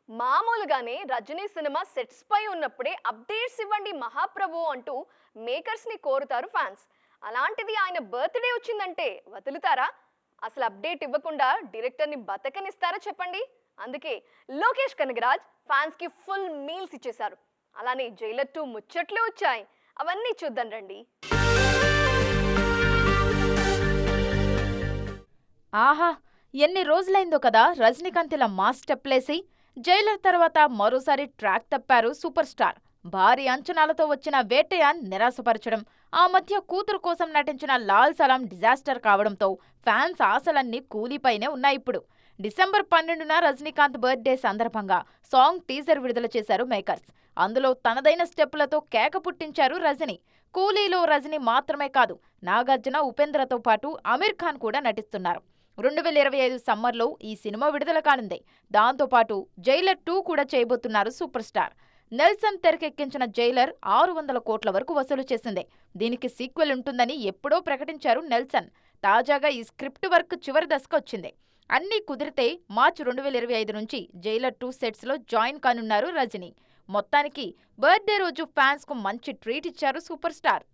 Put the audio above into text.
మామూలుగానే Rajani cinema sets పై ఉన్నప్పుడే updates ఇవ్వండి మహాప్రభు అంటూ మేకర్స్ ని కోరుతారు ఫ్యాన్స్. అలాంటిది ఆయన బర్త్డే వచ్చిందంటే వదులుతారా? అసలు అప్డేట్ ఇవ్వకుండా డైరెక్టర్ ని బతకనిస్తారా చెప్పండి. అందుకే లోకేష్ కనగరాజ్ ఫ్యాన్స్ కి ఫుల్ మీల్స్ ఇచ్చేశారు. అలానే జైలర్ 2 ముచ్చట్లు వచ్చాయి. అవన్నీ చూద్దాం రండి. ఆహా! ఎన్ని రోజులైందో కదా రజనీకాంత్ ఇలా మాస్ స్టెప్లేసి. జైలర్ తర్వాత మరోసారి ట్రాక్ తప్పారు సూపర్ స్టార్. భారీ అంచనాలతో వచ్చిన వేటయాన్ నిరాశపరచడం, ఆ మధ్య కూతురు కోసం నటించిన లాల్ సలాం డిజాస్టర్ కావడంతో ఫ్యాన్స్ ఆశలన్నీ కూలీపైనే ఉన్నాయిప్పుడు. డిసెంబర్ 12న రజనీకాంత్ బర్త్డే సందర్భంగా సాంగ్ టీజర్ విడుదల చేశారు మేకర్స్. అందులో తనదైన స్టెప్పులతో కేక పుట్టించారు రజనీ. కూలీలో రజనీ మాత్రమే కాదు, నాగార్జున, ఉపేంద్రతో పాటు అమీర్ ఖాన్ కూడా నటిస్తున్నారు. 2025 సమ్మర్లో ఈ సినిమా విడుదల కానుంది. దాంతోపాటు జైలర్ 2 కూడా చేయబోతున్నారు సూపర్ స్టార్. నెల్సన్ తెరకెక్కించిన జైలర్ 600 కోట్ల వరకు వసూలు చేసింది. దీనికి సీక్వెల్ ఉంటుందని ఎప్పుడో ప్రకటించారు నెల్సన్. తాజాగా ఈ స్క్రిప్ట్ వర్క్ చివరి దశకు వచ్చింది. అన్నీ కుదిరితే మార్చి 2025 నుంచి జైలర్ 2 సెట్స్లో జాయిన్ కానున్నారు రజనీ. మొత్తానికి బర్త్డే రోజు ఫ్యాన్స్కు మంచి ట్రీట్ ఇచ్చారు సూపర్ స్టార్.